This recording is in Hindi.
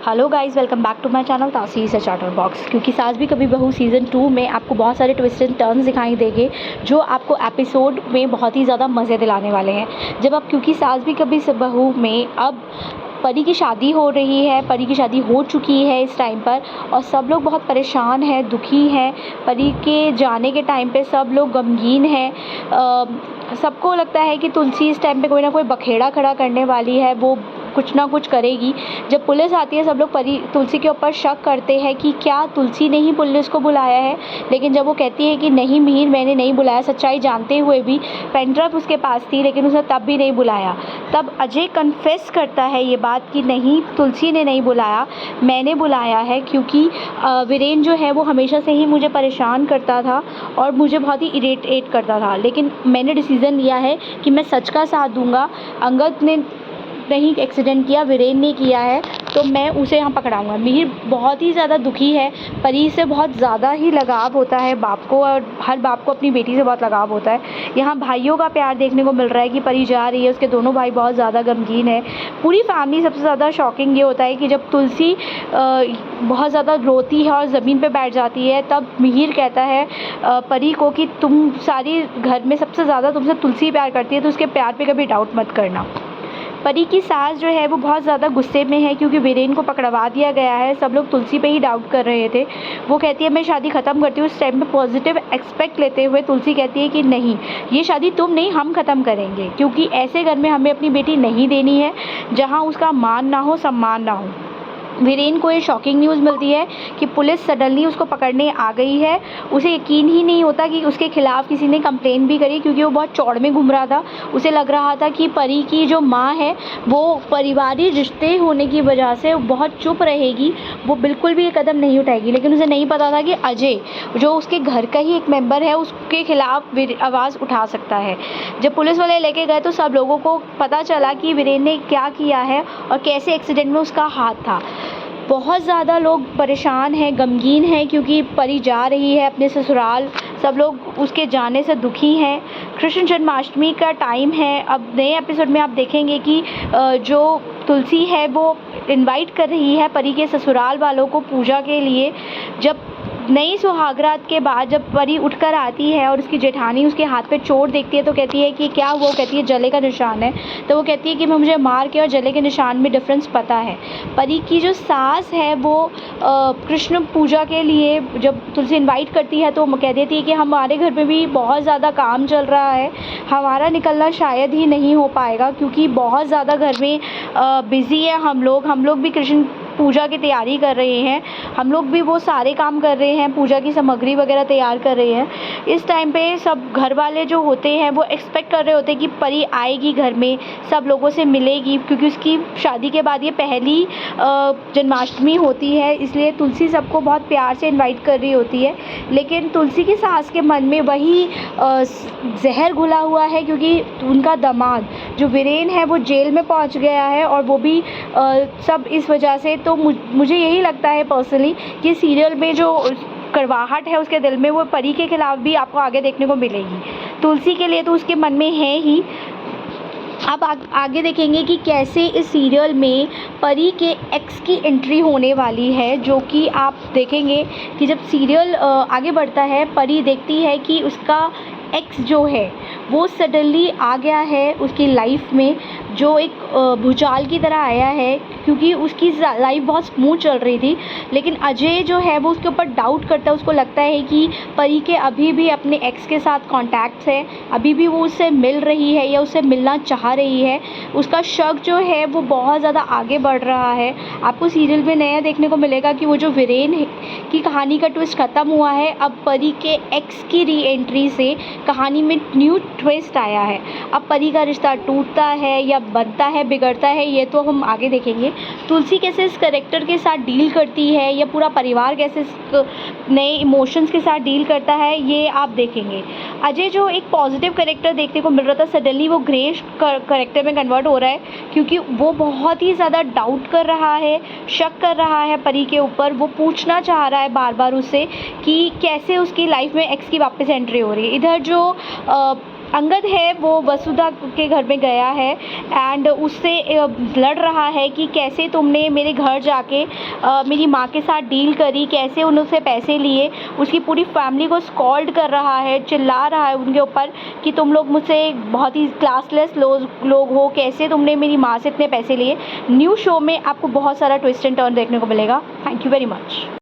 Hello guys, welcome back to my channel तासी से चार्टर बॉक्स। क्योंकि सास भी कभी बहू सीज़न 2 में आपको बहुत सारे ट्विस्ट एंड टर्न्स दिखाई देंगे जो आपको एपिसोड में बहुत ही ज़्यादा मज़े दिलाने वाले हैं। जब आप क्योंकि सास भी कभी बहू में अब परी की शादी हो रही है, परी की शादी हो चुकी है इस टाइम पर, और सब लोग बहुत परेशान हैं, दुखी हैं। परी के जाने के टाइम पे सब लोग गमगीन हैं। सबको लगता है कि तुलसी इस टाइम पे कोई ना कोई बखेड़ा खड़ा करने वाली है, वो कुछ ना कुछ करेगी। जब पुलिस आती है सब लोग तुलसी के ऊपर शक करते हैं कि क्या तुलसी ने ही पुलिस को बुलाया है। लेकिन जब वो कहती है कि नहीं मिहिर, मैंने नहीं बुलाया, सच्चाई जानते हुए भी पेन ड्राइव उसके पास थी लेकिन उसने तब भी नहीं बुलाया। तब अजय कन्फेस करता है ये बात कि नहीं, तुलसी ने नहीं बुलाया, मैंने बुलाया है। क्योंकि वीरेन जो है वो हमेशा से ही मुझे परेशान करता था और मुझे बहुत ही इरिटेट करता था, लेकिन मैंने डिसीज़न लिया है कि मैं सच का साथ दूंगा। अंगद ने नहीं एक्सीडेंट किया, वीरेन ने किया है, तो मैं उसे यहाँ पकड़ाऊँगा। मिहिर बहुत ही ज़्यादा दुखी है। परी से बहुत ज़्यादा ही लगाव होता है बाप को, और हर बाप को अपनी बेटी से बहुत लगाव होता है। यहाँ भाइयों का प्यार देखने को मिल रहा है कि परी जा रही है, उसके दोनों भाई बहुत ज़्यादा गमगीन है। पूरी फैमिली। सबसे ज़्यादा शॉकिंग ये होता है कि जब तुलसी बहुत ज़्यादा रोती है और ज़मीन पे बैठ जाती है, तब मिहिर कहता है परी को कि तुम सारी घर में सबसे ज़्यादा तुमसे तुलसी प्यार करती है, तो उसके प्यार पे कभी डाउट मत करना। परी की सास जो है वो बहुत ज़्यादा गुस्से में है क्योंकि वीरेन को पकड़वा दिया गया है। सब लोग तुलसी पे ही डाउट कर रहे थे। वो कहती है मैं शादी ख़त्म करती हूँ। उस टाइम पे पॉजिटिव एक्सपेक्ट लेते हुए तुलसी कहती है कि नहीं, ये शादी तुम नहीं, हम ख़त्म करेंगे, क्योंकि ऐसे घर में हमें अपनी बेटी नहीं देनी है जहाँ उसका मान ना हो, सम्मान ना हो। वीरेन को ये शॉकिंग न्यूज़ मिलती है कि पुलिस सडनली उसको पकड़ने आ गई है। उसे यकीन ही नहीं होता कि उसके खिलाफ़ किसी ने कंप्लेन भी करी, क्योंकि वो बहुत चौड़ में घूम रहा था। उसे लग रहा था कि परी की जो माँ है वो पारिवारिक रिश्ते होने की वजह से बहुत चुप रहेगी, वो बिल्कुल भी ये कदम नहीं उठाएगी। लेकिन उसे नहीं पता था कि अजय, जो उसके घर का ही एक मेंबर है, उसके खिलाफ़ आवाज़ उठा सकता है। जब पुलिस वाले लेके गए तो सब लोगों को पता चला कि वीरेन ने क्या किया है और कैसे एक्सीडेंट में उसका हाथ था। बहुत ज़्यादा लोग परेशान हैं, गमगीन हैं, क्योंकि परी जा रही है अपने ससुराल। सब लोग उसके जाने से दुखी हैं। कृष्ण जन्माष्टमी का टाइम है। अब नए एपिसोड में आप देखेंगे कि जो तुलसी है वो इनवाइट कर रही है परी के ससुराल वालों को पूजा के लिए। जब नई सुहागरात के बाद जब परी उठकर आती है और उसकी जेठानी उसके हाथ पे चोट देखती है तो कहती है कि क्या हुआ? कहती है जले का निशान है। तो वो कहती है कि मुझे मार के और जले के निशान में डिफरेंस पता है। परी की जो सास है वो कृष्ण पूजा के लिए जब तुलसी इनवाइट करती है तो कह देती है कि हमारे घर में भी बहुत ज़्यादा काम चल रहा है, हमारा निकलना शायद ही नहीं हो पाएगा, क्योंकि बहुत ज़्यादा घर में बिज़ी है हम लोग भी कृष्ण पूजा की तैयारी कर रहे हैं। हम लोग भी वो सारे काम कर रहे हैं, पूजा की सामग्री वगैरह तैयार कर रहे हैं। इस टाइम पे सब घर वाले जो होते हैं वो एक्सपेक्ट कर रहे होते हैं कि परी आएगी घर में, सब लोगों से मिलेगी, क्योंकि उसकी शादी के बाद ये पहली जन्माष्टमी होती है, इसलिए तुलसी सबको बहुत प्यार से इनवाइट कर रही होती है। लेकिन तुलसी की सास के मन में वही जहर घुला हुआ है, क्योंकि उनका दामाद जो वीरेन है वो जेल में पहुंच गया है, और वो भी सब इस वजह से। तो मुझे यही लगता है पर्सनली कि सीरियल में जो कड़वाहट है उसके दिल में, वो परी के खिलाफ भी आपको आगे देखने को मिलेगी। तुलसी के लिए तो उसके मन में है ही। अब आगे देखेंगे कि कैसे इस सीरियल में परी के एक्स की एंट्री होने वाली है, जो कि आप देखेंगे कि जब सीरियल आगे बढ़ता है परी देखती है कि उसका एक्स जो है वो सडनली आ गया है उसकी लाइफ में, जो एक भूचाल की तरह आया है, क्योंकि उसकी लाइफ बहुत स्मूथ चल रही थी। लेकिन अजय जो है वो उसके ऊपर डाउट करता है। उसको लगता है कि परी के अभी भी अपने एक्स के साथ कॉन्टैक्ट्स है, अभी भी वो उससे मिल रही है या उससे मिलना चाह रही है। उसका शक जो है वो बहुत ज़्यादा आगे बढ़ रहा है। आपको सीरियल में नया देखने को मिलेगा कि वो जो वीरेन की कहानी का ट्विस्ट ख़त्म हुआ है, अब परी के एक्स की री एंट्री से कहानी में न्यू ट्विस्ट आया है। अब परी का रिश्ता टूटता है या बनता है, बिगड़ता है, ये तो हम आगे देखेंगे। तुलसी कैसे इस कैरेक्टर के साथ डील करती है या पूरा परिवार कैसे नए इमोशंस के साथ डील करता है, ये आप देखेंगे। अजय जो एक पॉजिटिव कैरेक्टर देखने को मिल रहा था, सडनली वो ग्रे कैरेक्टर में कन्वर्ट हो रहा है, क्योंकि वो बहुत ही ज़्यादा डाउट कर रहा है, शक कर रहा है परी के ऊपर। वो पूछना चाह रहा है बार बार उससे कि कैसे उसकी लाइफ में एक्स की वापस एंट्री हो रही है। इधर जो अंगद है वो वसुधा के घर में गया है एंड उससे लड़ रहा है कि कैसे तुमने मेरे घर जाके मेरी माँ के साथ डील करी, कैसे उनसे पैसे लिए। उसकी पूरी फैमिली को स्कॉल्ड कर रहा है, चिल्ला रहा है उनके ऊपर कि तुम लोग मुझसे बहुत ही क्लासलेस लोग हो, कैसे तुमने मेरी माँ से इतने पैसे लिए। न्यू शो में आपको बहुत सारा ट्विस्ट एंड टर्न देखने को मिलेगा। Thank you very much.